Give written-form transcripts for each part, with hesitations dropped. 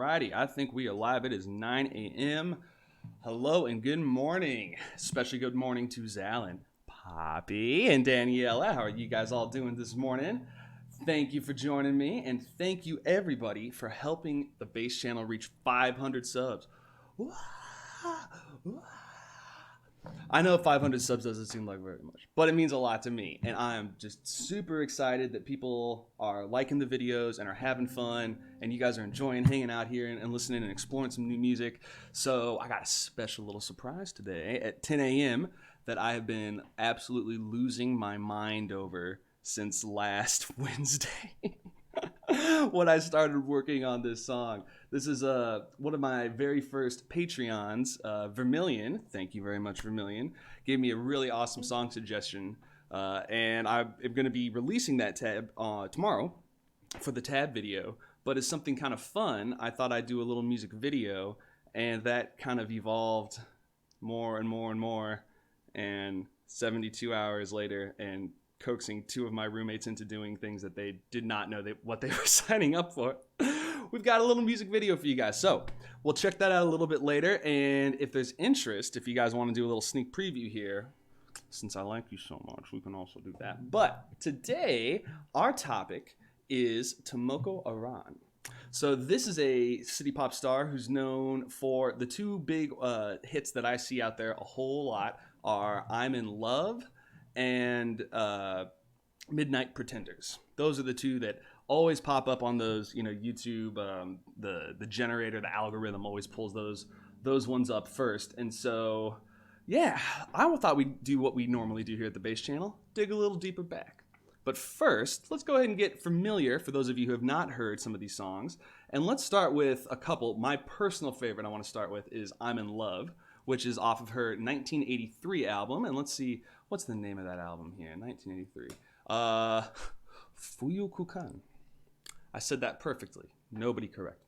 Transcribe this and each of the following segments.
Alrighty, I think we are live. It is 9 a.m. Hello and good morning. Especially good morning to Zalin, Poppy, and Daniela. How are you guys all doing this morning? Thank you for joining me, and thank you everybody for helping the Bass channel reach 500 subs. I know 500 subs doesn't seem like very much, but it means a lot to me, and I am just super excited that people are liking the videos and are having fun, and you guys are enjoying hanging out here and listening and exploring some new music. So I got a special little surprise today at 10 a.m. that I have been absolutely losing my mind over since last Wednesday. When I started working on this song. This is one of my very first Patreons, Vermilion. Thank you very much, Vermilion. Gave me a really awesome song suggestion, and I am going to be releasing that tab tomorrow for the tab video. But as something kind of fun, I thought I'd do a little music video, and that kind of evolved more and more and more. And 72 hours later, and coaxing two of my roommates into doing things that they did not know what they were signing up for. We've got a little music video for you guys. So we'll check that out a little bit later. And if there's interest, if you guys want to do a little sneak preview here, since I like you so much, we can also do that. But today, our topic is Tomoko Aran. So this is a city pop star who's known for the two big hits that I see out there a whole lot are I'm in Love and Midnight Pretenders. Those are the two that always pop up on those, YouTube. The generator, the algorithm always pulls those ones up first. And so, yeah, I thought we'd do what we normally do here at the Bass channel, dig a little deeper back. But first, let's go ahead and get familiar for those of you who have not heard some of these songs. And let's start with a couple. My personal favorite I want to start with is I'm in Love, which is off of her 1983 album. And let's see, what's the name of that album here? 1983. Fuyukukan. I said that perfectly. Nobody corrected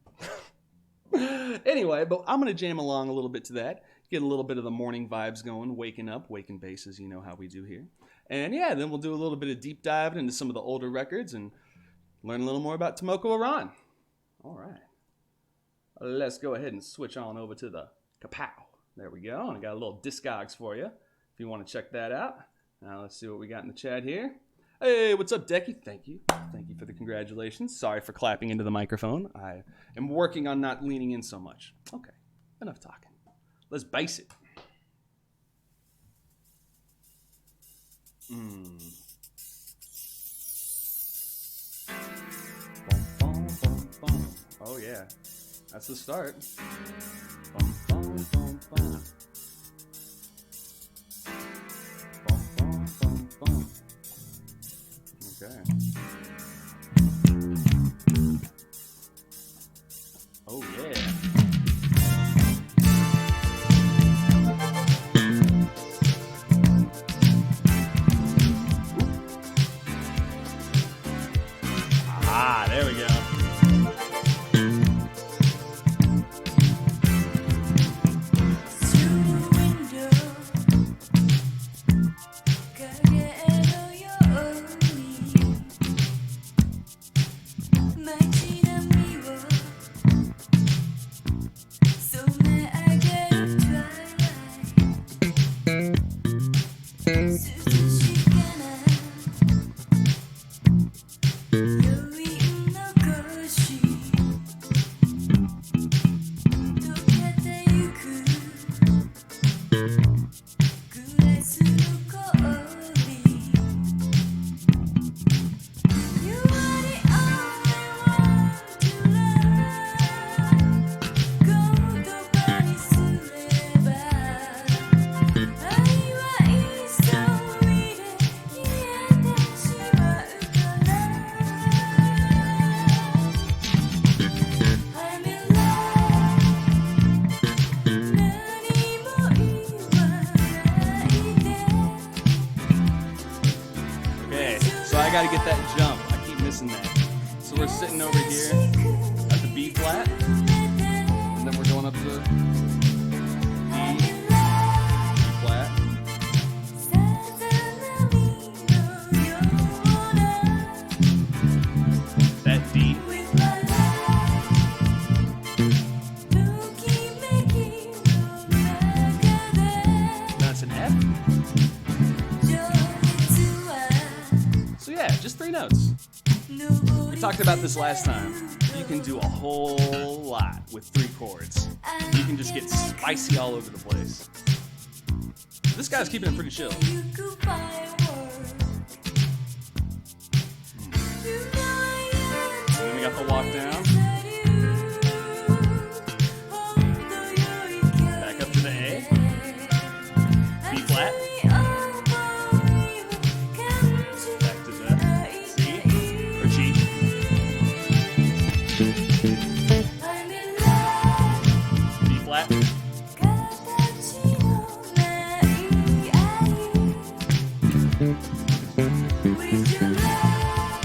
me. Anyway, but I'm going to jam along a little bit to that. Get a little bit of the morning vibes going, waking up, waking basses, you know how we do here. And yeah, then we'll do a little bit of deep dive into some of the older records and learn a little more about Tomoko Aran. All right. Let's go ahead and switch on over to the kapow. There we go. And I got a little Discogs for you if you want to check that out. Now let's see what we got in the chat here. Hey, what's up, Decky? Thank you. Thank you for the congratulations. Sorry for clapping into the microphone. I am working on not leaning in so much. Okay, enough talking. Let's bass it. Boom, boom, boom, boom. Oh, yeah. That's the start. Boom, boom, boom, boom. Boom, boom, boom, boom. Okay. Oh, yeah. Ah, there we go. Gotta get that jump. I keep missing that. So we're sitting over here at the B flat, and then we're going up to E flat. That D. notes. We talked about this last time. You can do a whole lot with 3 chords. You can just get spicy all over the place. This guy's keeping it pretty chill. Then we got the walk down. Back up to the A. B flat. Back to the C or G. B flat.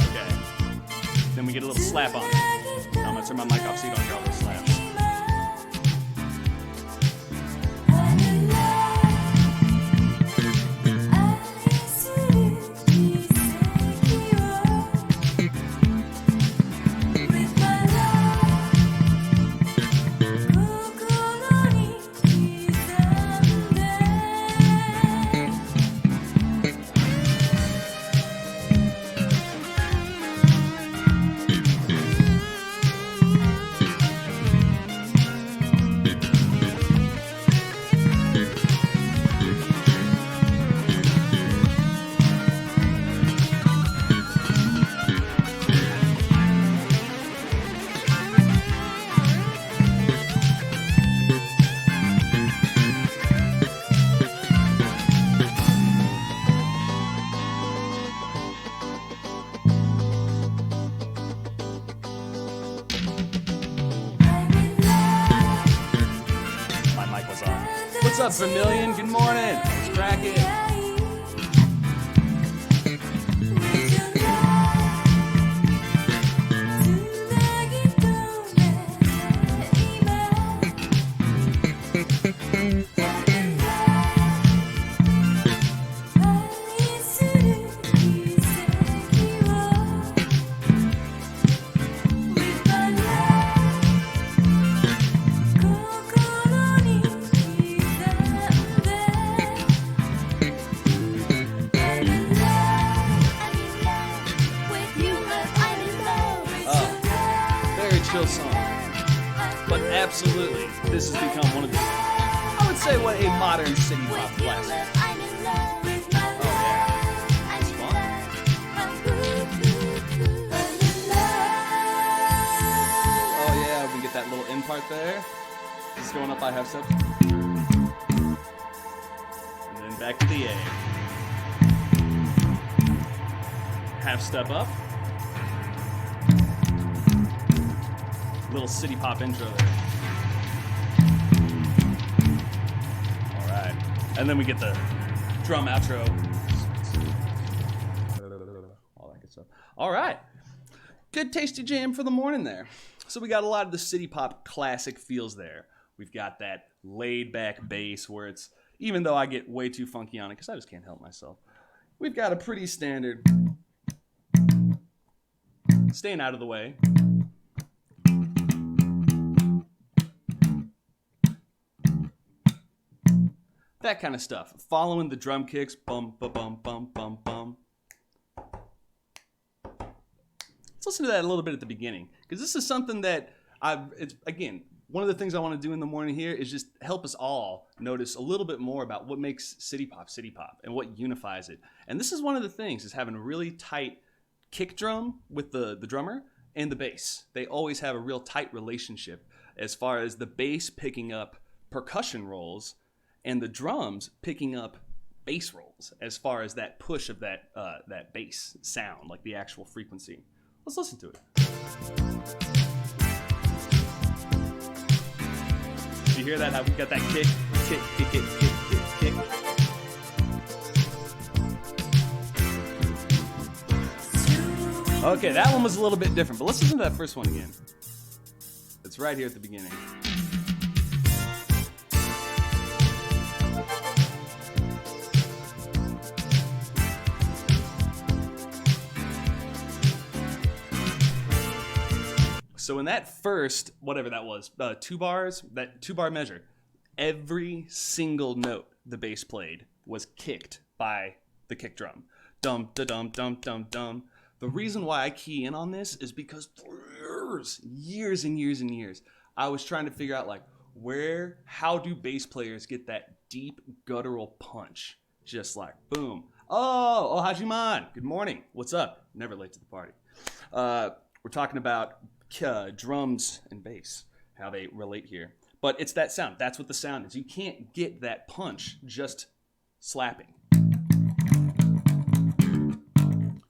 Okay. Then we get a little slap on it. I'm gonna turn my mic off so you don't hear all those slaps. What's up, Vermilion? Good morning. Let's crack it. Chill song, but absolutely, this has become one of the, I would say, what a modern city pop classic. Oh yeah, it's fun. Oh yeah, we get that little in part there. This is going up by half steps, and then back to the A. Half step up. Little city pop intro there. All right, and then we get the drum outro. All that good stuff. All right, good tasty jam for the morning there. So we got a lot of the city pop classic feels there. We've got that laid back bass where it's, even though I get way too funky on it because I just can't help myself. We've got a pretty standard, staying out of the way. That kind of stuff. Following the drum kicks. Bum, ba, bum, bum, bum, bum. Let's listen to that a little bit at the beginning. Because this is something that it's, again, one of the things I want to do in the morning here is just help us all notice a little bit more about what makes city pop and what unifies it. And this is one of the things, is having a really tight kick drum with the drummer and the bass. They always have a real tight relationship as far as the bass picking up percussion rolls and the drums picking up bass rolls as far as that push of that bass sound, like the actual frequency. Let's listen to it. Did you hear that? How we got that kick, kick, kick, kick, kick, kick, kick. Okay, that one was a little bit different, but let's listen to that first one again. It's right here at the beginning. So in that first, whatever that was, 2 bars, that 2-bar measure, every single note the bass played was kicked by the kick drum. Dum, da, dum, dum, dum, dum. The reason why I key in on this is because for years and years and years, I was trying to figure out like how do bass players get that deep guttural punch? Just like boom. Oh, Hajiman, good morning. What's up? Never late to the party. We're talking about drums and bass, how they relate here. But it's that sound. That's what the sound is. You can't get that punch just slapping.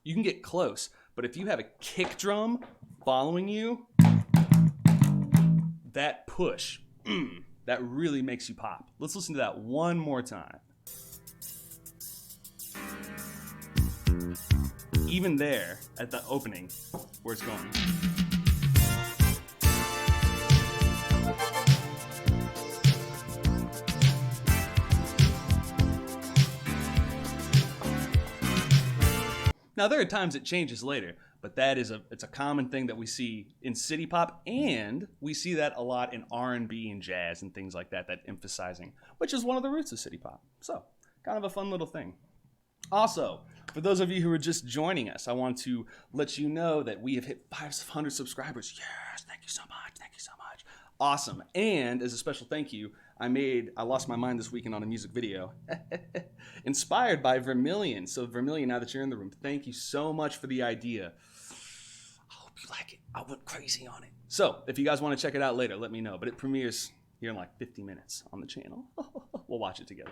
You can get close, but if you have a kick drum following you, that push, that really makes you pop. Let's listen to that one more time. Even there, at the opening, where it's going. Now, there are times it changes later, but it's a common thing that we see in city pop, and we see that a lot in R&B and jazz and things like that, that emphasizing, which is one of the roots of city pop. So, kind of a fun little thing. Also, for those of you who are just joining us, I want to let you know that we have hit 500 subscribers. Yes, thank you so much. Thank you so much. Awesome. And as a special thank you, I lost my mind this weekend on a music video inspired by Vermilion. So Vermilion, now that you're in the room, thank you so much for the idea. I hope you like it. I went crazy on it. So if you guys want to check it out later, let me know. But it premieres here in like 50 minutes on the channel. We'll watch it together.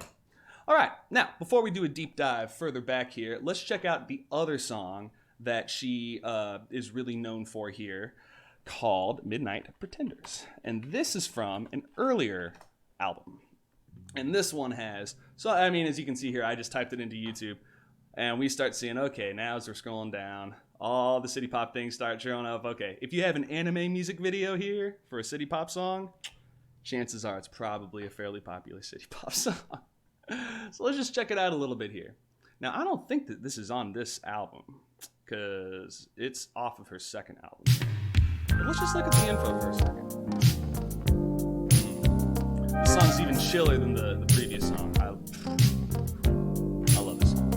All right, now, before we do a deep dive further back here, let's check out the other song that she is really known for here, called Midnight Pretenders. And this is from an earlier album. And this one has, as you can see here, I just typed it into YouTube, and we start seeing, okay, now as we're scrolling down, all the city pop things start showing up. Okay, if you have an anime music video here for a city pop song, chances are it's probably a fairly popular city pop song. So let's just check it out a little bit here. Now, I don't think that this is on this album, because it's off of her second album. But let's just look at the info for a second. This song's even chiller than the previous song. I love this song.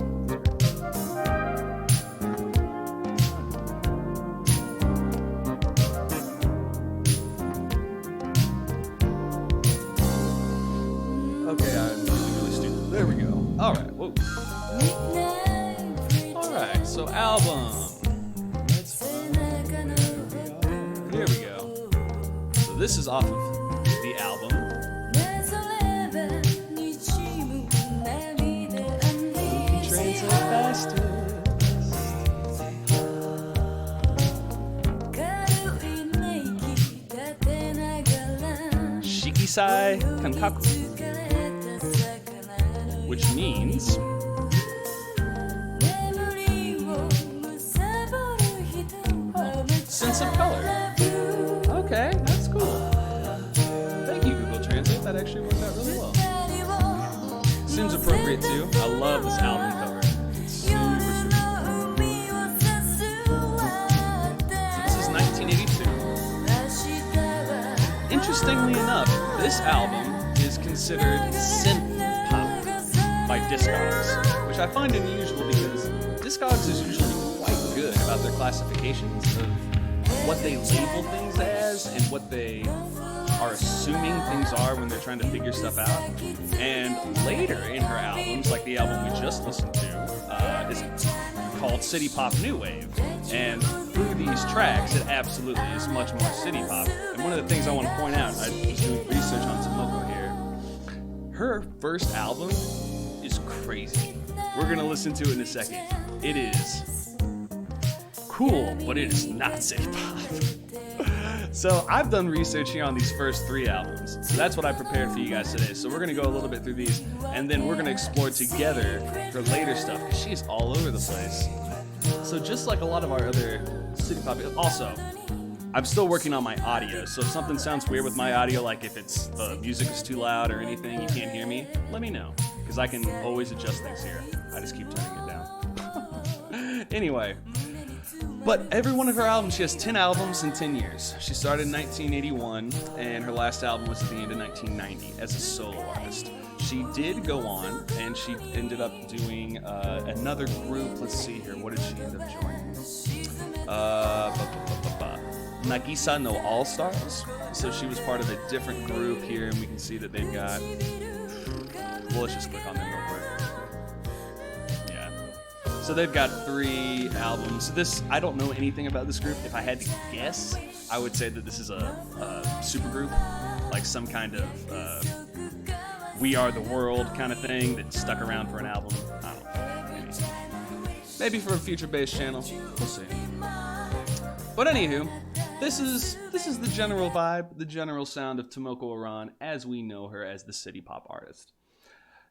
Okay, I'm really stupid. There we go. All right. Whoa. All right. So album. Here we go. So this is off of the album. Trains are faster. Shikisai Kankaku, which means sense of color. Okay, that's cool. Thank you, Google Translate. That actually worked out really well. Seems appropriate too. I love this album cover. It's super, super cool. This is 1982. Interestingly enough, this album is considered synth pop by Discogs, which I find unusual because Discogs is usually quite good about their classifications of what they label things as and what they are assuming things are when they're trying to figure stuff out. And later in her albums, like the album we just listened to, is called City Pop New Wave. And through these tracks, it absolutely is much more city pop. And one of the things I want to point out, I was doing research on Tomoko here, her first album is crazy. We're going to listen to it in a second. It is cool, but it is not city pop. So I've done research here on these first three albums. So that's what I prepared for you guys today. So we're going to go a little bit through these, and then we're going to explore together her later stuff, because she's all over the place. So just like a lot of our other city pop, also, I'm still working on my audio. So if something sounds weird with my audio, like if it's the music is too loud or anything, you can't hear me, let me know, because I can always adjust things here. I just keep turning it down. Anyway, But every one of her albums, she has 10 albums in 10 years. She started in 1981, and her last album was at the end of 1990 as a solo artist. She did go on, and she ended up doing another group. Let's see here. What did she end up joining? Nagisa no All Stars. So she was part of a different group here, and we can see that they've got. Well, let's just click on them real quick. Yeah. So they've got 3 albums. This, I don't know anything about this group. If I had to guess, I would say that this is a super group, like some kind of We Are the World kind of thing that stuck around for an album. I don't know. Maybe for a future-based channel. We'll see. But anywho, this is the general vibe, the general sound of Tomoko Aran as we know her as the city pop artist.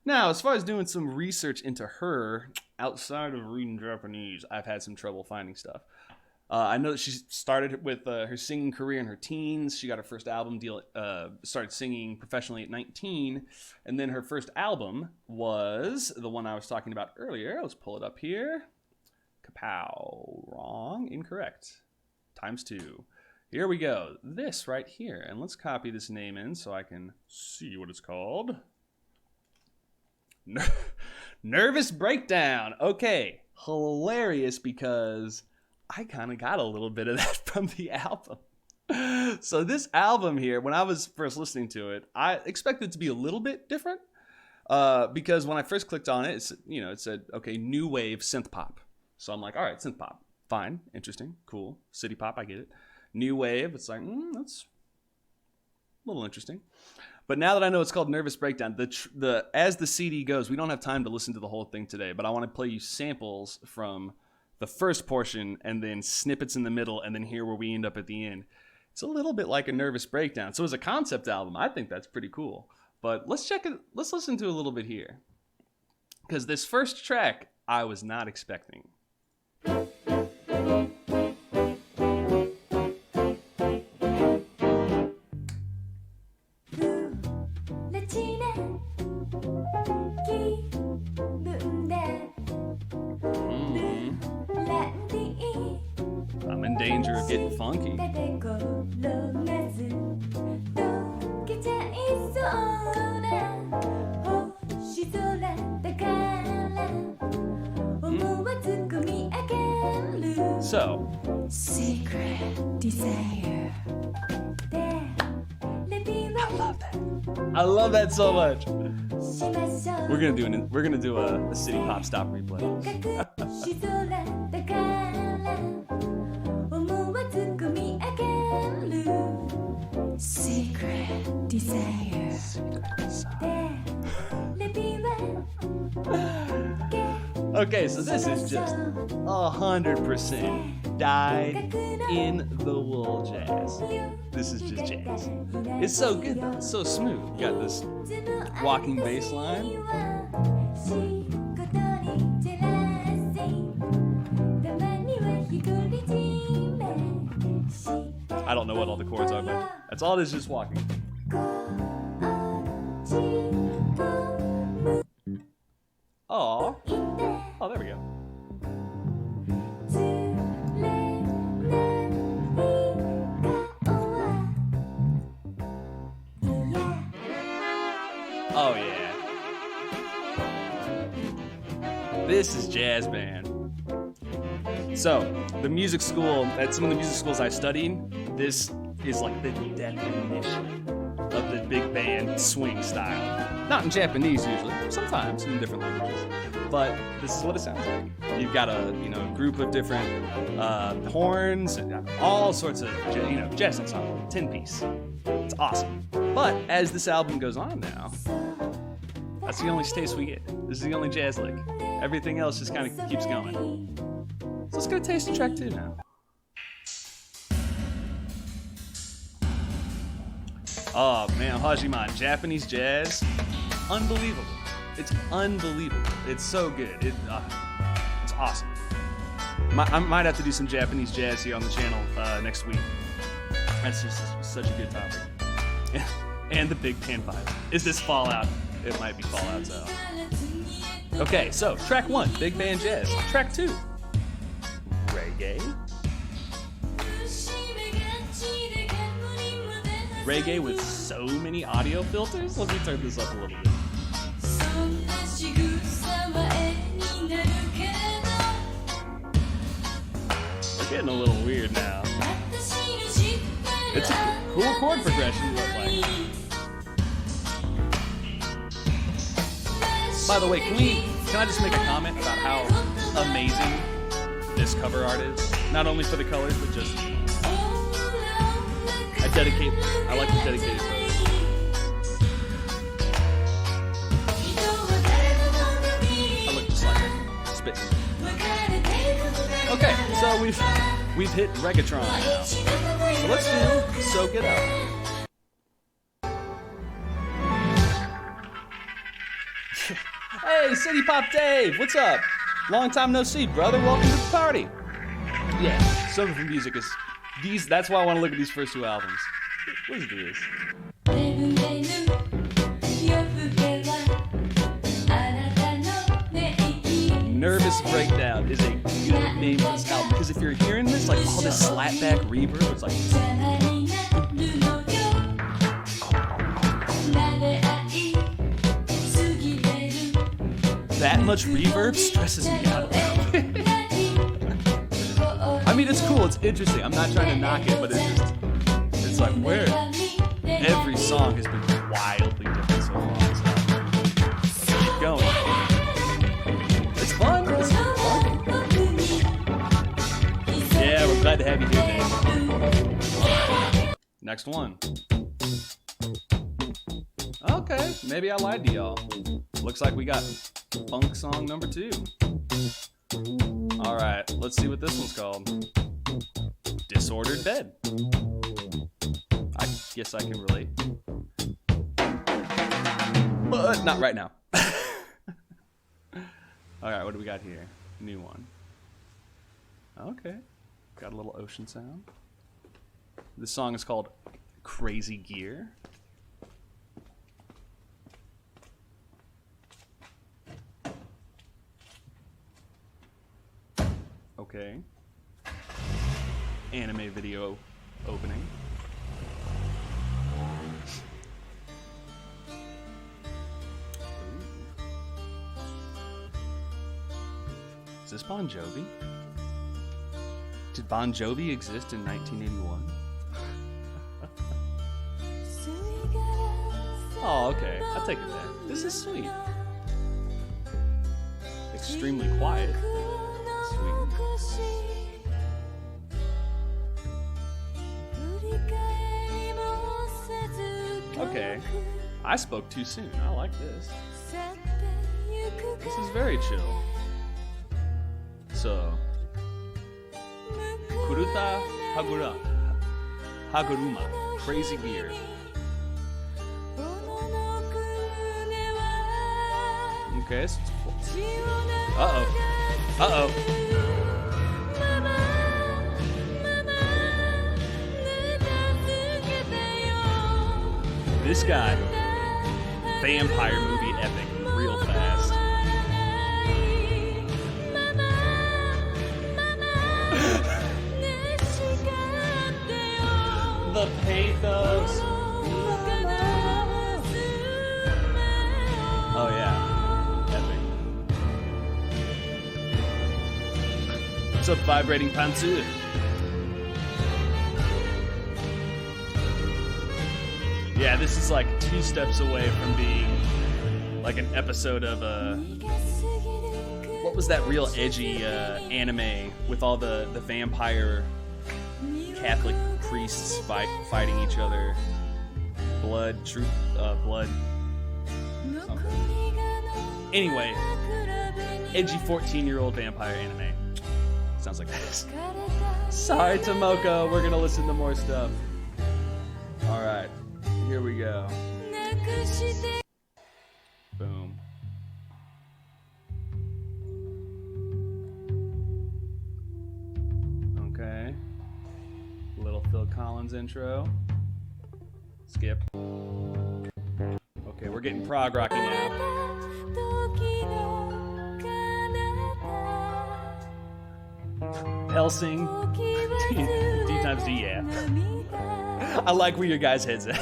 Now, as far as doing some research into her, outside of reading Japanese, I've had some trouble finding stuff. I know that she started with her singing career in her teens. She got her first album deal, started singing professionally at 19. And then her first album was the one I was talking about earlier. Let's pull it up here. Kapow. Wrong. Incorrect. ×2. Here we go. This right here. And let's copy this name in so I can see what it's called. Nervous Breakdown. Okay. Hilarious because I kind of got a little bit of that from the album. So this album here, when I was first listening to it, I expected it to be a little bit different because when I first clicked on it, it said, okay, new wave synth pop. So I'm like, all right, synth pop. Fine, interesting, cool. City pop, I get it. New wave, it's like, that's a little interesting. But now that I know it's called Nervous Breakdown, as the CD goes, we don't have time to listen to the whole thing today, but I want to play you samples from the first portion and then snippets in the middle and then here where we end up at the end. It's a little bit like a Nervous Breakdown. So as a concept album, I think that's pretty cool. But let's check it. Let's listen to a little bit here. Because this first track, I was not expecting. I'm in danger of getting funky. So, secret desire. I love that. I love that so much. We're gonna do a city pop stop replay. Secret desire. Okay, so this is just 100% dyed-in-the-wool jazz. This is just jazz. It's so good though, it's so smooth. You got this walking bass line. I don't know what all the chords are, but that's all it is, just walking. Oh, there we go. Oh yeah. This is jazz band. So, the music school, at some of the music schools I studied, this is like the definition of the big band swing style. Not in Japanese usually, sometimes in different languages, but this is what it sounds like. You've got a group of different horns, and all sorts of jazz ensemble, 10-piece. It's awesome. But as this album goes on now, that's the only taste we get. This is the only jazz lick. Everything else just kind of keeps going. So let's get a taste of track 2 now. Oh man, Hajiman, Japanese jazz, unbelievable. It's unbelievable. It's so good. It's awesome. I might have to do some Japanese jazz here on the channel next week. That's just such a good topic. And the big pan pipe. Is this Fallout? It might be Fallout, so. Okay, so track 1, big band jazz. Track 2, reggae. reggae with so many audio filters? Let me turn this up a little bit. We're getting a little weird now. It's a cool chord progression, but like... By the way, can I just make a comment about how amazing this cover art is? Not only for the colors, but just... I like to dedicate it. I look just like it. Spitting. Okay, so we've hit Reggaetron now. So let's do Soak It Up. Hey, City Pop Dave, what's up? Long time no see, brother. Welcome to the party. Yeah, Soak for Music is these. That's why I want to look at these first two albums. What is this? Nervous Breakdown is a good name for this album because if you're hearing this, like all this slapback reverb, it's like. That much reverb stresses me out a little bit. I mean, it's cool, it's interesting. I'm not trying to knock it, but it's like where every song has been wildly different so far. So keep going. It's fun. It's fun. Yeah, we're glad to have you here, man. Next one. Okay, maybe I lied to y'all. Looks like we got funk song number 2. All right, let's see what this one's called. Disordered Bed. I guess I can relate. But not right now. All right, what do we got here? New one. Okay, got a little ocean sound. This song is called Crazy Gear. Okay. Anime video opening. Is this Bon Jovi? Did Bon Jovi exist in 1981? Oh, okay. I'll take it back. This is sweet. Extremely quiet. Sweet. Okay. I spoke too soon. I like this. This is very chill. So, Kuruta Haguruma, Crazy Gear. Okay, so it's Uh-oh. Uh-oh. This guy, vampire movie epic, real fast. The pathos. Oh yeah, epic. What's up, Vibrating Pantsu? Yeah, this is like 2 steps away from being like an episode of what was that real edgy anime with all the vampire Catholic priests fighting each other? Blood something. Anyway, edgy 14-year-old vampire anime. Sounds like this. Sorry, Tomoko, we're gonna listen to more stuff. Alright, here we go. Boom. Okay. Little Phil Collins intro. Skip. Okay, we're getting prog rocky now. Helsing. D times D, yeah. I like where your guys' head's at.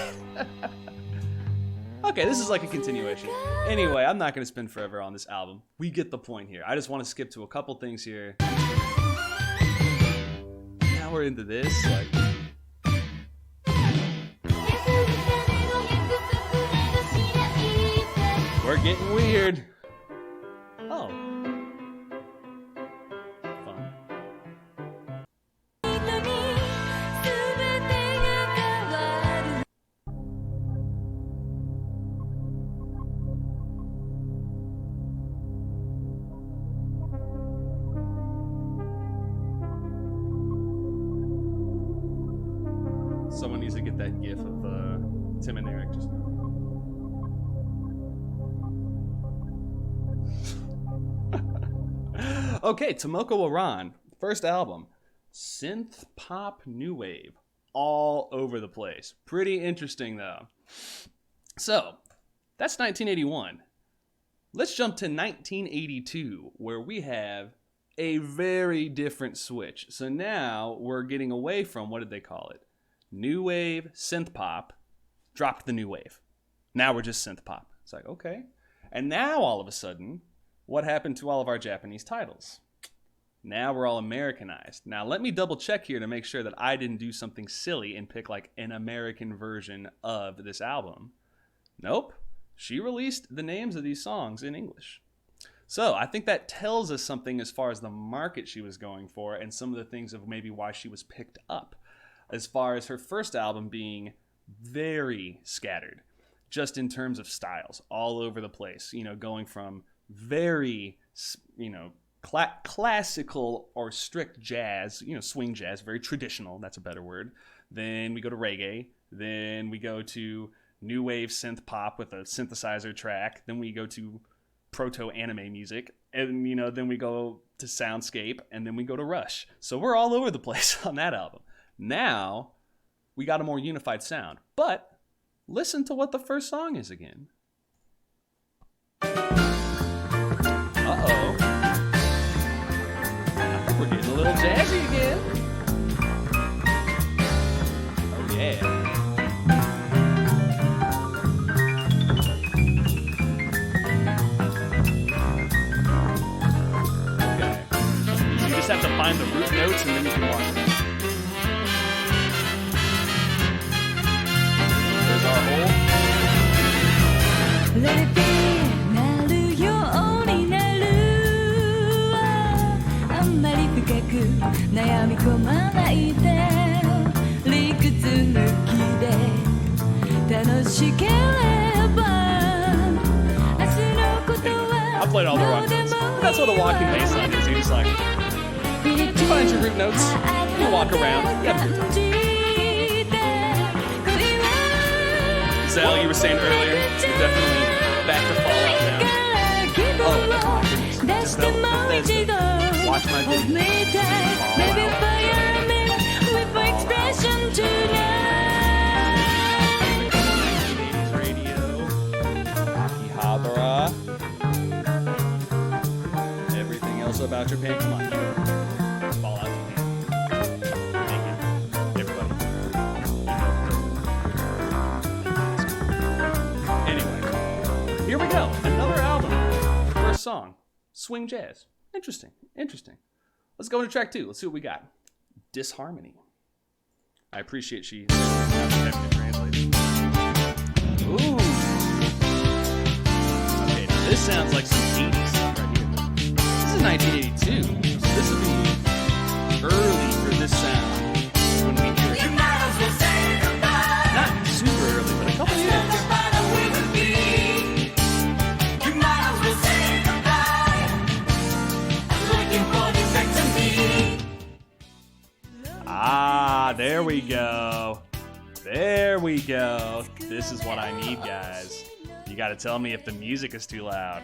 Okay, this is like a continuation. Anyway, I'm not going to spend forever on this album. We get the point here. I just want to skip to a couple things here. Now we're into this. Like, we're getting weird. Oh. Fun. Someone needs to get that gif of Tim and Eric just now. Okay, Tomoko Aran, first album, synth pop new wave, all over the place. Pretty interesting though. So, that's 1981. Let's jump to 1982, where we have a very different switch. So now we're getting away from, what did they call it? New wave, synth pop, dropped the new wave. Now we're just synth pop. It's like, okay. And now all of a sudden, what happened to all of our Japanese titles? Now we're all Americanized. Now let me double check here to make sure that I didn't do something silly and pick like an American version of this album. Nope. She released the names of these songs in English. So I think that tells us something as far as the market she was going for and some of the things of maybe why she was picked up. As far as her first album being very scattered, just in terms of styles, all over the place, you know, going from very, you know, classical or strict jazz, you know, swing jazz, very traditional, that's a better word. Then we go to reggae, then we go to new wave synth pop with a synthesizer track, then we go to proto-anime music, and, you know, then we go to soundscape, and then we go to Rush. So we're all over the place on that album. Now, we got a more unified sound. But, listen to what the first song is again. Uh-oh. I think we're getting a little jazzy again. Oh, yeah. Okay. So you just have to find the root notes and then you can walk it. Our whole. Let it be. なるようになるあんまり深く悩み込まないで理屈抜きで楽しければ明日のことは I played all the rock notes. That's what a walking bass line is. You just like find your root notes, you walk around, you have a good time. Zell, you were saying earlier, you're definitely back to Fallout now. Oh, that's Bethesda. Watch my video. Fallout. Radio. Akihabara. Everything else about Japan. Come on. Fallout Japan. Make it. Everybody. Here we go, another album. First song, swing jazz. Interesting, interesting. Let's go into track 2. Let's see what we got. Disharmony. I appreciate she having it translated. Ooh. Okay, now this sounds like some 80s stuff right here. This is 1982, so this would be early for this sound when we hear it. Not super early, but a couple years. Ah, there we go. There we go. This is what I need, guys. You gotta tell me if the music is too loud.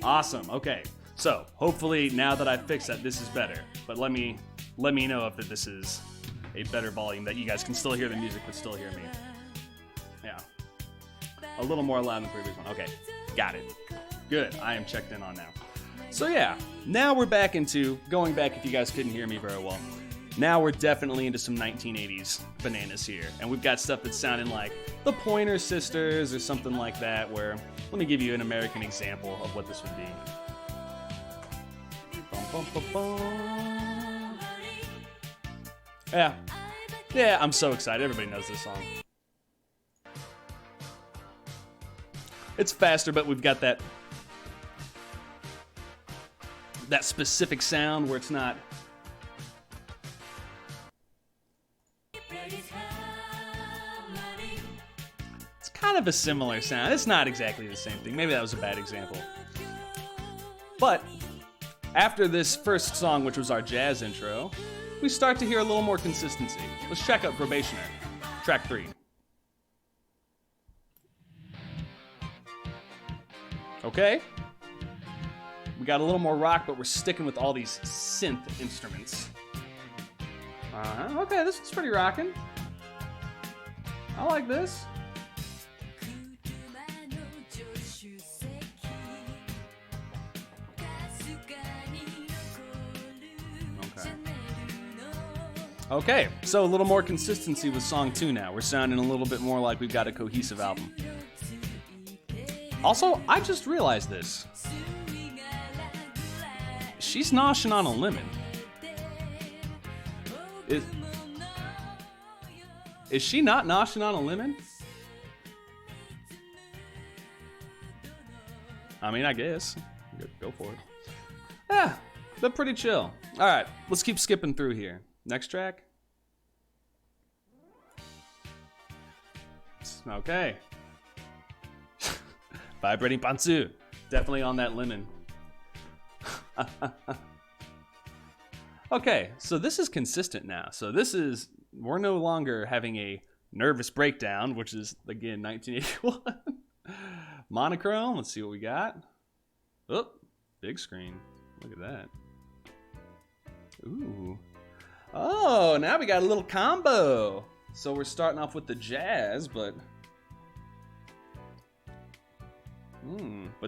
Awesome, okay. So, hopefully, now that I've fixed that, this is better. But let me know if this is a better volume, that you guys can still hear the music, but still hear me. Yeah. A little more loud than the previous one. Okay, got it. Good, I am checked in on now. So yeah, now we're back into, going back if you guys couldn't hear me very well, Now we're definitely into some 1980s bananas here. And we've got stuff that's sounding like the Pointer Sisters or something like that, where, let me give you an American example of what this would be. Bum, bum, bum, bum. Yeah, I'm so excited. Everybody knows this song. It's faster, but we've got that specific sound where it's not. It's kind of a similar sound. It's not exactly the same thing. Maybe that was a bad example. But after this first song, which was our jazz intro, we start to hear a little more consistency. Let's check out Probationer, track 3. Okay. We got a little more rock, but we're sticking with all these synth instruments. Okay, this is pretty rocking. I like this. Okay, so a little more consistency with song 2 now. We're sounding a little bit more like we've got a cohesive album. Also, I just realized this. She's noshing on a lemon. Is she not noshing on a lemon? I mean, I guess. Go for it. Yeah, they're pretty chill. All right, let's keep skipping through here. Next track. Okay. Vibrating pantsu. Definitely on that lemon. Okay, so this is consistent now. So we're no longer having a nervous breakdown, which is, again, 1981. Monochrome, let's see what we got. Oh, big screen. Look at that. Ooh. Oh, now we got a little combo. So we're starting off with the jazz, but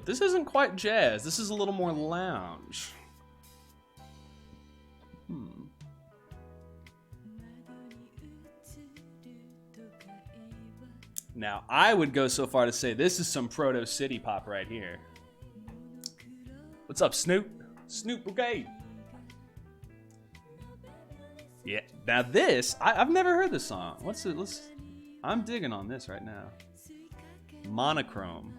this isn't quite jazz. This is a little more lounge. Now, I would go so far to say this is some proto city pop right here. What's up, Snoop? Snoop Bouquet. Yeah, now this, I've never heard this song. What's it? I'm digging on this right now. Monochrome.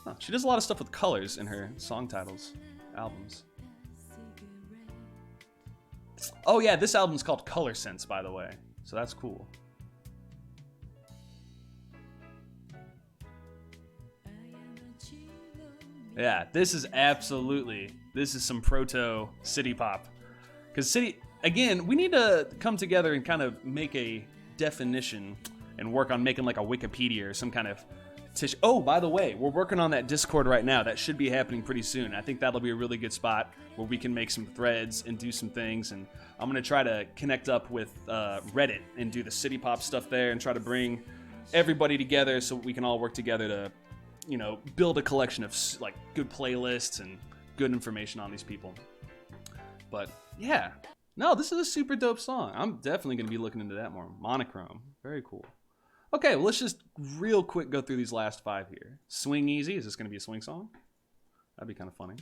Huh, she does a lot of stuff with colors in her song titles, albums. Oh yeah, this album's called Color Sense, by the way. So that's cool. Yeah, this is some proto city pop. Because again, we need to come together and kind of make a definition and work on making like a Wikipedia or some kind of tissue. Oh, by the way, we're working on that Discord right now. That should be happening pretty soon. I think that'll be a really good spot where we can make some threads and do some things. And I'm going to try to connect up with Reddit and do the city pop stuff there and try to bring everybody together so we can all work together to, you know, build a collection of like good playlists and good information on these people. But yeah, no, this is a super dope song. I'm definitely going to be looking into that more. Monochrome, very cool. Okay, well, let's just real quick go through these last 5 here. Swing Easy, is this going to be a swing song? That'd be kind of funny.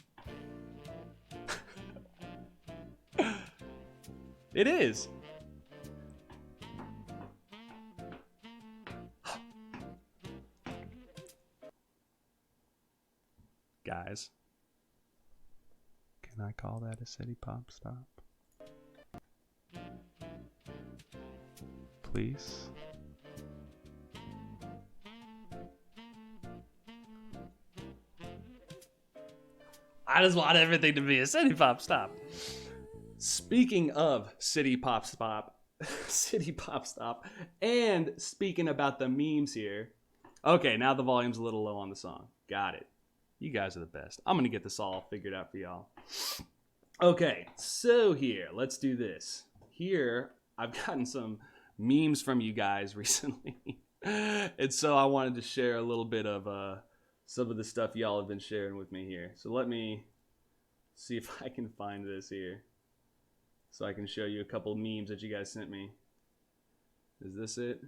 It is. Guys, can I call that a city pop stop? Please? I just want everything to be a city pop stop. Speaking of city pop stop, and speaking about the memes here. Okay, now the volume's a little low on the song. Got it. You guys are the best. I'm going to get this all figured out for y'all. Okay, so here, let's do this. Here, I've gotten some memes from you guys recently. And so I wanted to share a little bit of some of the stuff y'all have been sharing with me here. So let me see if I can find this here. so I can show you a couple memes that you guys sent me. Is this it?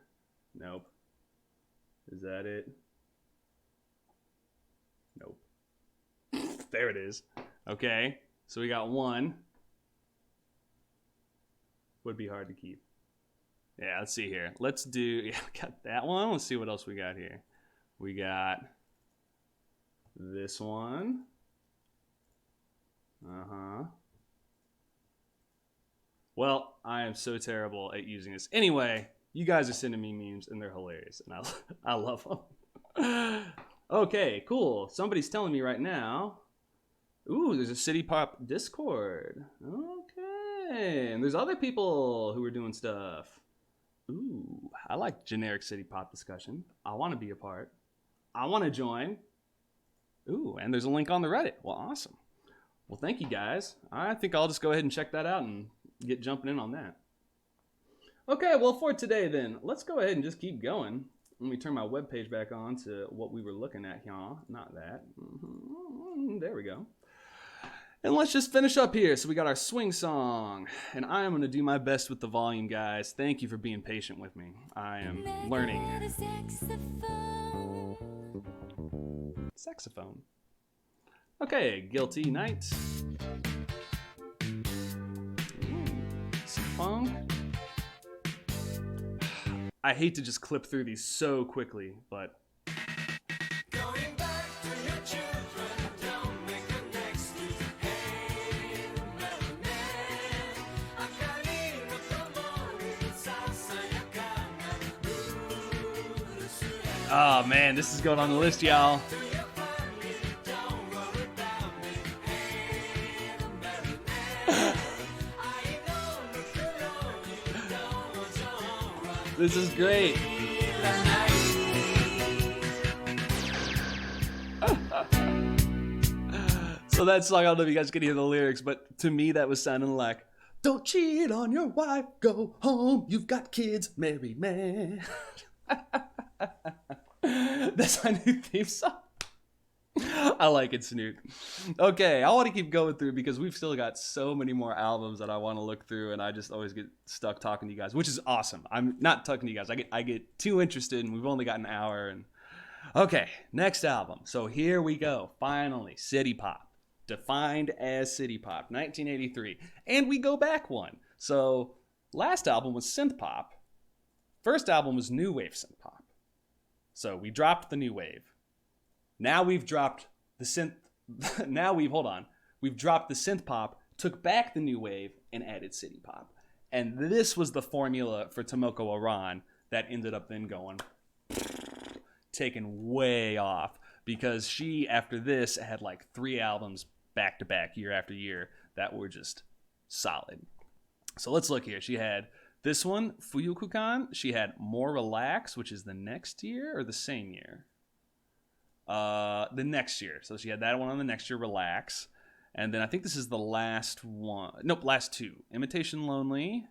Nope. Is that it? Nope. There it is. Okay, so we got one. Would be hard to keep. Yeah, let's see here. Let's do, yeah, we got that one. Let's see what else we got here. We got this one. Well, I am so terrible at using this. Anyway, you guys are sending me memes and they're hilarious, and I love them. Okay, cool. Somebody's telling me right now. Ooh, there's a citypop Discord. Okay, and there's other people who are doing stuff. Ooh, I like generic citypop discussion. I want to be a part. I want to join. Ooh, and there's a link on the Reddit. Well, awesome. Well, thank you guys. I think I'll just go ahead and check that out and get jumping in on that. Okay, well, for today then, let's go ahead and just keep going. Let me turn my webpage back on to what we were looking at here. Not that. There we go. And let's just finish up here. So we got our swing song. And I am going to do my best with the volume, guys. Thank you for being patient with me. I am learning. Saxophone. Okay, Guilty Night. Some funk. I hate to just clip through these so quickly, but... Going back to your children, don't make a next hey, oh man, this is going on the list, y'all. This is great. So that song, I don't know if you guys can hear the lyrics, but to me that was sounding like, don't cheat on your wife, go home, you've got kids, married man. That's my new theme song. I like it, Snoot. Okay, I want to keep going through because we've still got so many more albums that I want to look through, and I just always get stuck talking to you guys, which is awesome. I'm not talking to you guys. I get too interested, and we've only got an hour. And okay, next album. So here we go. Finally, City Pop, defined as City Pop, 1983, and we go back one. So last album was synth pop. First album was new wave synth pop. So we dropped the new wave. Now we've dropped the synth. We've dropped the synth pop, took back the new wave, and added city pop. And this was the formula for Tomoko Aran that ended up then going, taken way off. Because she, after this, had like 3 albums back to back, year after year, that were just solid. So let's look here. She had this one, Fuyukukan. She had More Relax, which is the next year or the same year? The next year. So she had that one on the next year, Relax. And then I think this is the last one. Nope, last 2. Imitation Lonely,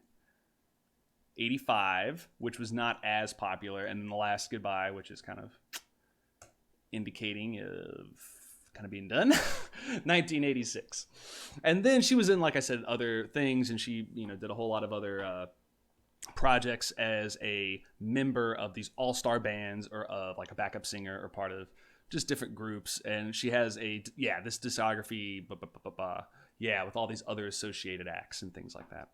85, which was not as popular. And then The Last Goodbye, which is kind of indicating of kind of being done. 1986. And then she was in, like I said, other things. And she, did a whole lot of other projects as a member of these all-star bands or like a backup singer or part of just different groups. And she has this discography, with all these other associated acts and things like that.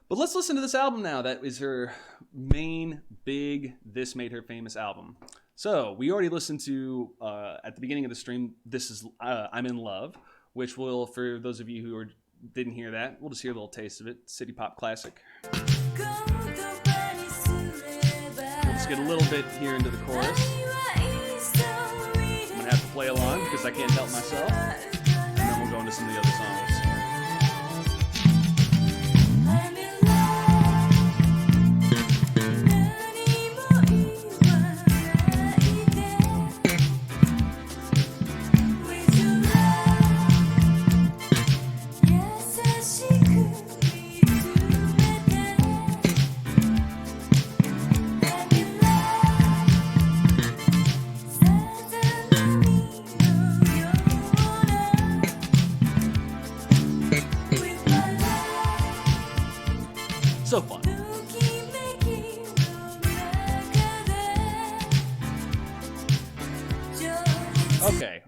But let's listen to this album now. That is her main big This Made Her Famous album. So we already listened to, at the beginning of the stream, this is I'm in Love, which will, for those of you who didn't hear that, we'll just hear a little taste of it. City pop classic. We'll just get a little bit here into the chorus. I'm going to have to play along because I can't help myself. And then we'll go into some of the other songs. Okay.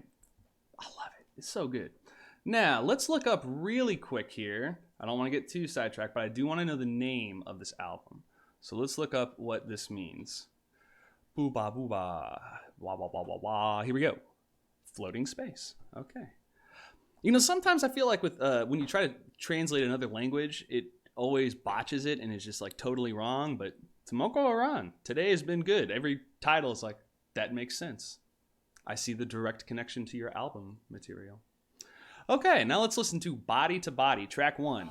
I love it. It's so good. Now, let's look up really quick here. I don't want to get too sidetracked, but I do want to know the name of this album. So let's look up what this means. Booba booba. Wah wah wah wah wah. Here we go. Floating space. Okay. You know, sometimes I feel like with when you try to translate another language, it always botches it and is just like totally wrong. But Tomoko Aran, today has been good. Every title is like, that makes sense. I see the direct connection to your album material. Okay, now let's listen to Body to Body, track 1.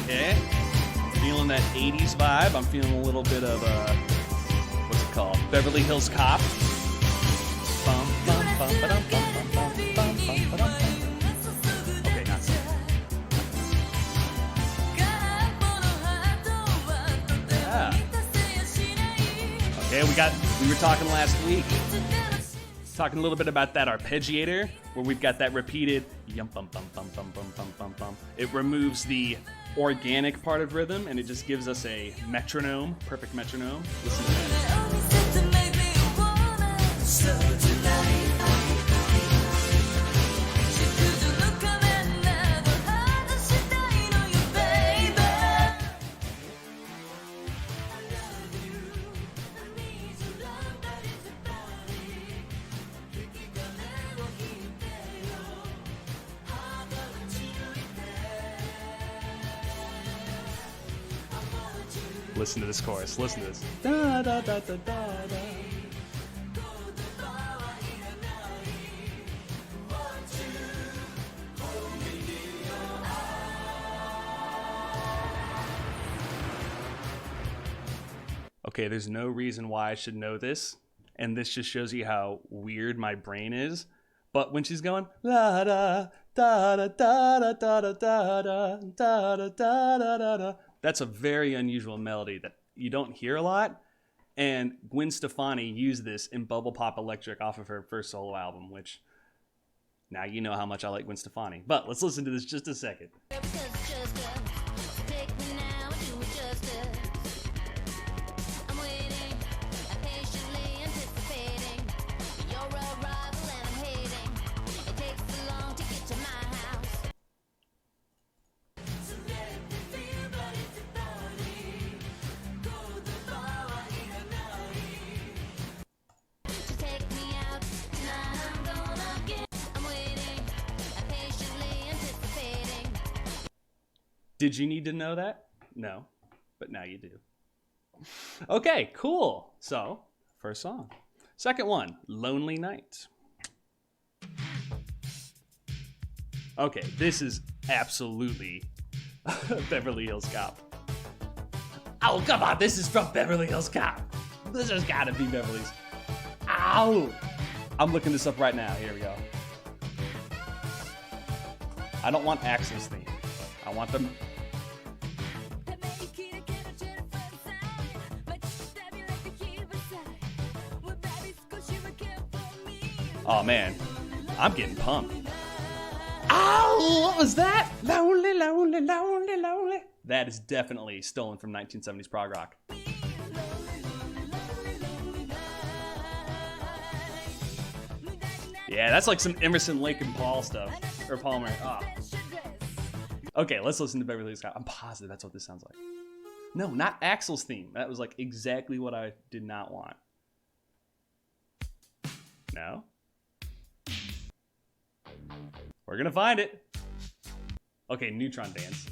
Okay, feeling that 80s vibe. I'm feeling a little bit of, what's it called? Beverly Hills Cop. Bum, bum, bum, ba-dum, bum, bum, bum, bum, bum, ba-dum. Okay, not so. Yeah. Okay, we were talking last week, talking a little bit about that arpeggiator, where we've got that repeated yum bum bum bum bum bum bum bum bum. It removes the organic part of rhythm, and it just gives us a metronome, perfect metronome. Listen to that. Listen to this chorus. Listen to this. Da, da, da, da, da, da. Okay, there's no reason why I should know this, and this just shows you how weird my brain is. But when she's going la da da da da da da da da da da da da da, that's a very unusual melody that you don't hear a lot. And Gwen Stefani used this in Bubble Pop Electric off of her first solo album, which now you know how much I like Gwen Stefani. But let's listen to this just a second. Did you need to know that? No, but now you do. Okay, cool. So, first song. Second one, Lonely Night. Okay, this is absolutely Beverly Hills Cop. Oh, come on, this is from Beverly Hills Cop. This has gotta be Beverly's. Ow! I'm looking this up right now. Here we go. I don't want Axel's theme. I want them. Oh man, I'm getting pumped. Ow! What was that? Lonely, lonely, lonely, lonely. That is definitely stolen from 1970s prog rock. Yeah, that's like some Emerson, Lake and Paul stuff. Or Palmer. Oh. Okay, let's listen to Beverly Hills Cop. I'm positive that's what this sounds like. No, not Axel's theme. That was like exactly what I did not want. No? We're gonna find it. Okay, Neutron Dance.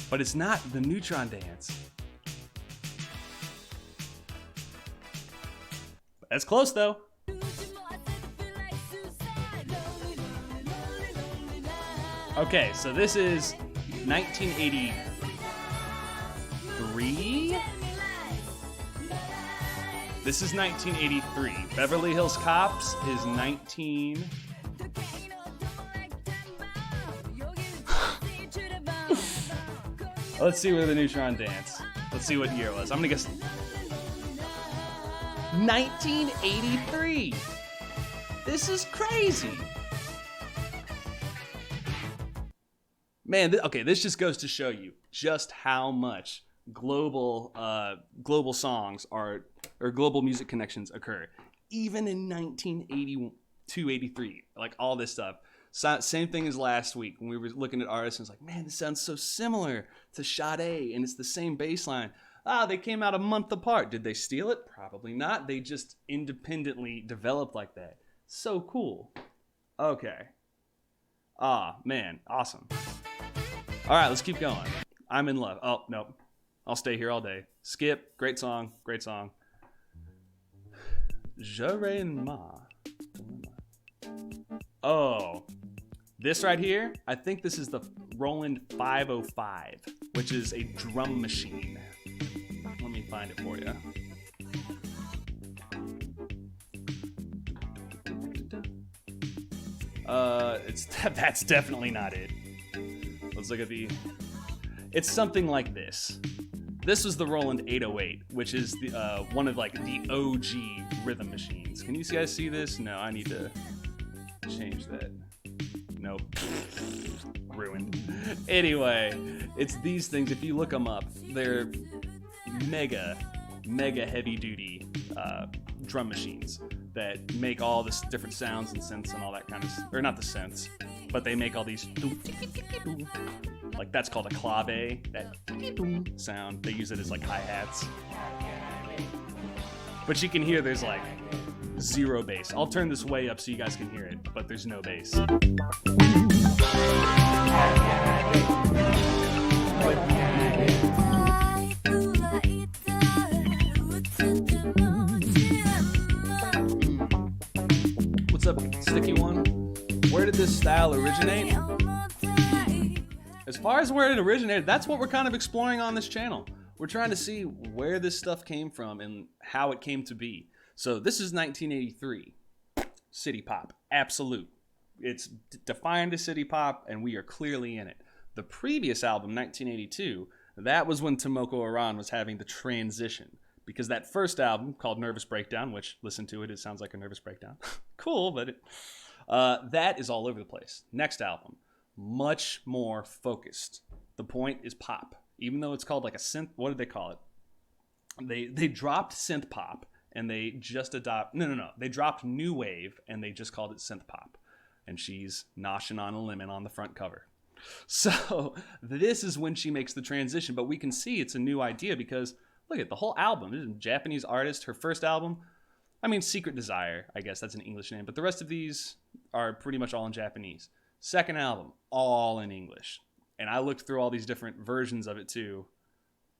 But it's not the Neutron Dance. That's close though. Okay, so this is 1983. This is 1983. Beverly Hills Cops is 19. Let's see where the Neutron Dance. Let's see what year it was. I'm gonna guess 1983. This is crazy. Man, okay, this just goes to show you just how much global songs are, or global music connections occur. Even in 1982, 83, like all this stuff. So, same thing as last week when we were looking at artists and it's like, man, this sounds so similar to Sade, and it's the same bass line. They came out a month apart. Did they steal it? Probably not. They just independently developed like that. So cool. Okay. Man, awesome. All right, let's keep going. I'm in love. Oh, nope. I'll stay here all day. Skip. Great song. Great song. Jere and Ma. Oh. This right here, I think this is the Roland 505, which is a drum machine. Let me find it for you. That's definitely not it. Let's look at it's something like this. This was the Roland 808, which is the one of like the OG rhythm machines. Can you guys see this? No, I need to change that. Nope. Ruined. Anyway, it's these things. If you look them up, they're mega heavy duty drum machines that make all this different sounds and synths and all that kind of, or not the synths, but they make all these, like that's called a clave, that sound. They use it as like hi-hats. But you can hear there's like zero bass. I'll turn this way up so you guys can hear it, but there's no bass. What's up, Sticky One? Where did this style originate? As far as where it originated, that's what we're kind of exploring on this channel. We're trying to see where this stuff came from and how it came to be. So this is 1983. City pop. Absolute. It's defined as city pop, and we are clearly in it. The previous album, 1982, that was when Tomoko Aran was having the transition. Because that first album, called Nervous Breakdown, which, listen to it, it sounds like a nervous breakdown. Cool, but that is all over the place. Next album, much more focused. The point is pop. Even though it's called like a synth, what did they call it? They dropped synth pop, and they just they dropped new wave, and they just called it synth pop. And she's noshing on a lemon on the front cover. So this is when she makes the transition, but we can see it's a new idea because look at the whole album. This is a Japanese artist. Her first album, I mean, Secret Desire, I guess that's an English name, but the rest of these are pretty much all in Japanese. Second album, all in English. And I looked through all these different versions of it too.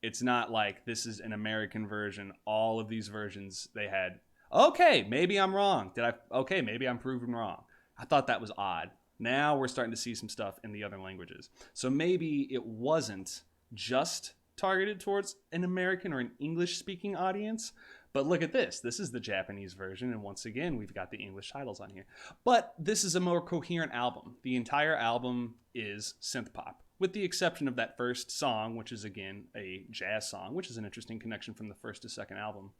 It's not like this is an American version. All of these versions they had. Okay, maybe I'm wrong. Okay, maybe I'm proven wrong. I thought that was odd. Now we're starting to see some stuff in the other languages. So maybe it wasn't just targeted towards an American or an English-speaking audience. But look at this. This is the Japanese version, and once again, we've got the English titles on here. But this is a more coherent album. The entire album is synth pop, with the exception of that first song, which is, again, a jazz song, which is an interesting connection from the first to second album.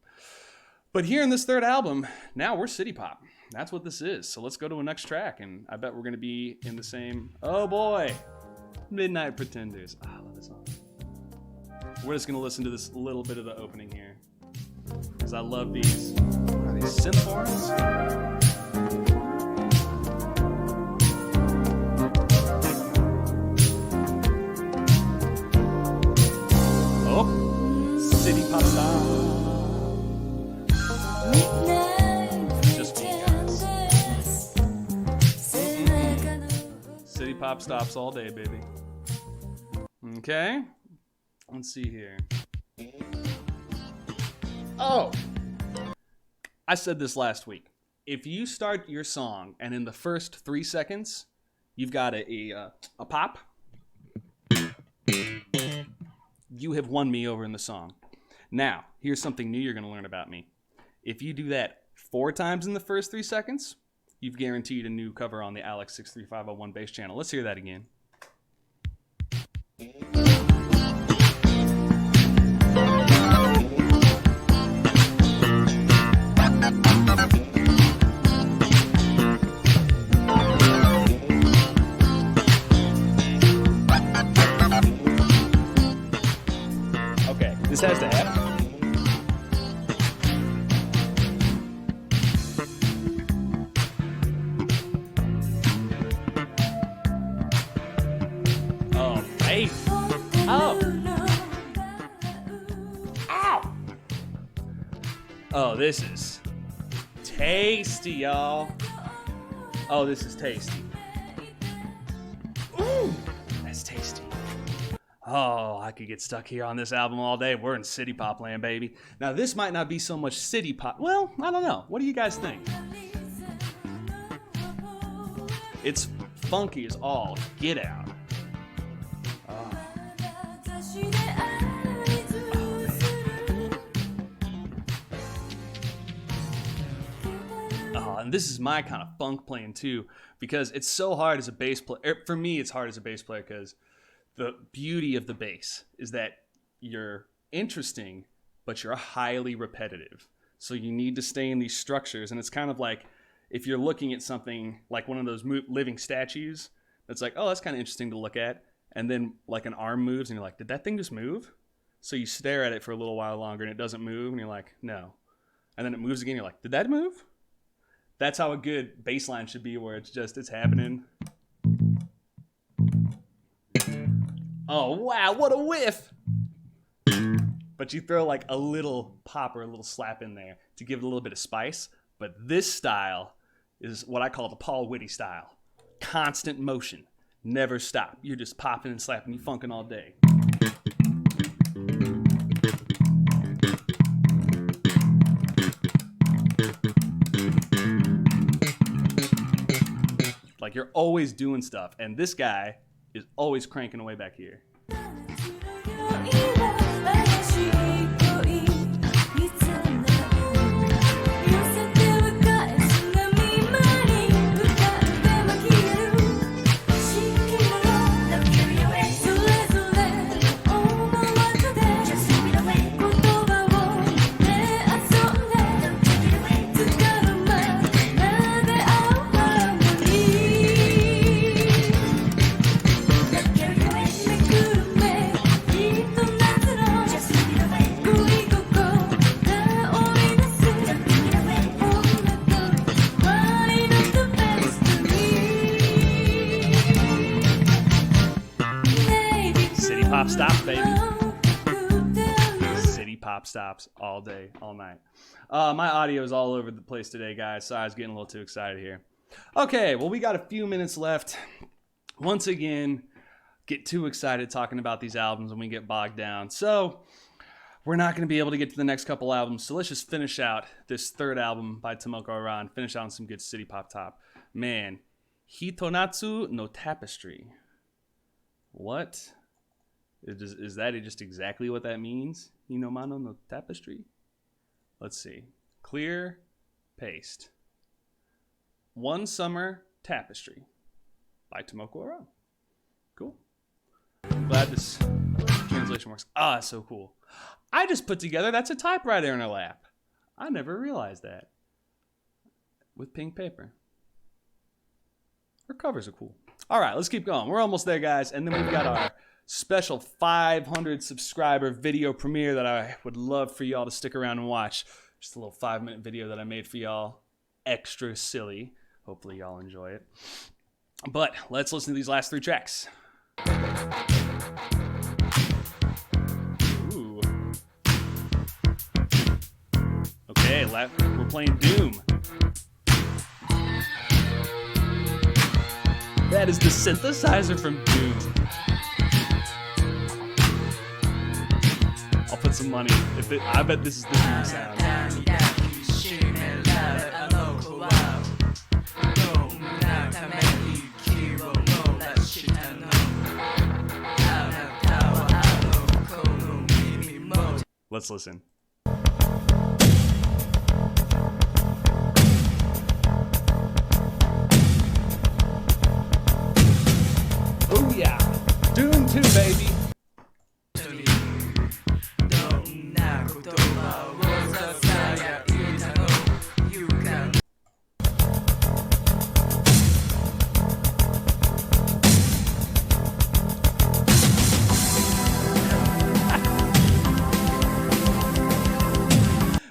But here in this third album, now we're city pop. That's what this is. So let's go to a next track, and I bet we're going to be in the same... Oh, boy! Midnight Pretenders. I love this song. We're just going to listen to this little bit of the opening here. Because I love these. Are these synth horns? Oh! City pop style. Just me, guys. City pop stops all day, baby. Okay. Let's see here. Oh! I said this last week. If you start your song and in the first 3 seconds, you've got a pop, you have won me over in the song. Now, here's something new you're going to learn about me. If you do that 4 times in the first 3 seconds, you've guaranteed a new cover on the Alex63501 bass channel. Let's hear that again. Hey. Oh. Ow. Oh, this is tasty, y'all. Oh, this is tasty. Ooh, that's tasty. Oh, I could get stuck here on this album all day. We're in city pop land, baby. Now, this might not be so much city pop. Well, I don't know. What do you guys think? It's funky as all get out. Oh. Oh, and this is my kind of funk playing too, because it's so hard as a bass player. For me, it's hard as a bass player because the beauty of the bass is that you're interesting, but you're highly repetitive. So you need to stay in these structures. And it's kind of like if you're looking at something like one of those living statues, that's like, oh, that's kind of interesting to look at. And then like an arm moves and you're like, did that thing just move? So you stare at it for a little while longer and it doesn't move. And you're like, no. And then it moves again. You're like, did that move? That's how a good bass line should be, where it's happening. Oh, wow, what a whiff. But you throw like a little pop or a little slap in there to give it a little bit of spice. But this style is what I call the Paul Whitty style. Constant motion, never stop. You're just popping and slapping, you funking all day. Like you're always doing stuff, and this guy is always cranking away back here. Pop stops, baby. City pop stops all day, all night. My audio is all over the place today, guys, so I was getting a little too excited here. Okay, well, we got a few minutes left. Once again, get too excited talking about these albums and we get bogged down. So we're not going to be able to get to the next couple albums, so let's just finish out this third album by Tomoko Aran. Finish out on some good city pop top. Man, Hitonatsu no Tapestry. What? Is that just exactly what that means? Hinomano no Tapestry? Let's see. Clear, paste. One Summer Tapestry by Tomoko Aran. Cool. I'm glad this translation works. Ah, so cool. I just put together that's a typewriter in her lap. I never realized that. With pink paper. Her covers are cool. All right, let's keep going. We're almost there, guys. And then we've got our special 500 subscriber video premiere that I would love for y'all to stick around and watch. Just a little 5-minute video that I made for y'all. Extra silly. Hopefully y'all enjoy it. But let's listen to these last 3 tracks. Ooh. Okay, we're playing Doom. That is the synthesizer from Doom. I'll put some money. I bet this is the Doom sound. Let's listen. Oh yeah, Doom 2, baby.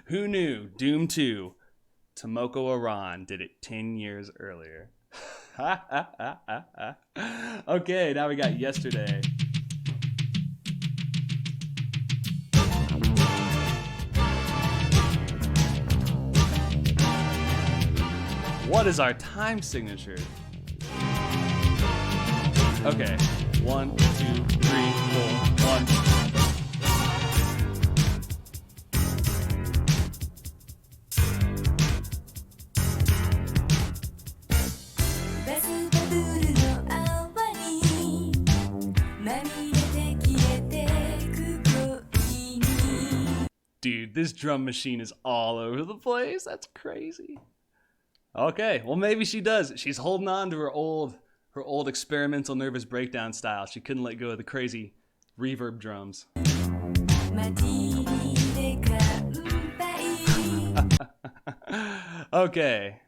Who knew Doom 2, Tomoko Aran did it 10 years earlier. Okay, now we got Yesterday. What is our time signature? Okay. 1, 2, 3, 4, 1. Dude, this drum machine is all over the place. That's crazy. Okay, well maybe she does. She's holding on to her old experimental nervous breakdown style. She couldn't let go of the crazy reverb drums. Okay.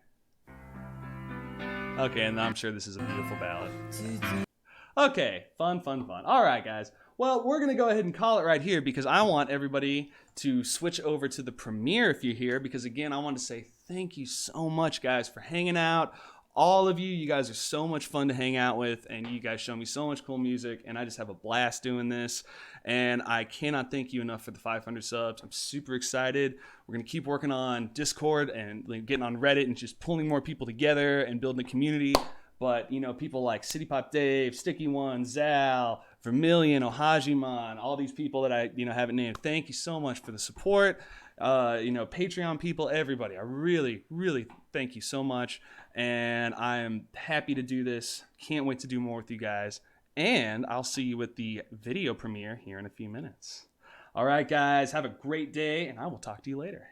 Okay, and I'm sure this is a beautiful ballad. Okay, fun. All right, guys. Well, we're going to go ahead and call it right here because I want everybody to switch over to the premiere if you're here, because again, I want to say thank you so much, guys, for hanging out. All of you guys are so much fun to hang out with, and you guys show me so much cool music, and I just have a blast doing this, and I cannot thank you enough for the 500 subs. I'm super excited. We're going to keep working on Discord and getting on Reddit and just pulling more people together and building a community. But, you know, people like Citypop Dave, Sticky One, Zal, Vermilion, Ohajiman, all these people that I, haven't named. Thank you so much for the support. Patreon people, everybody. I really, really thank you so much. And I am happy to do this. Can't wait to do more with you guys. And I'll see you with the video premiere here in a few minutes. All right, guys, have a great day, and I will talk to you later.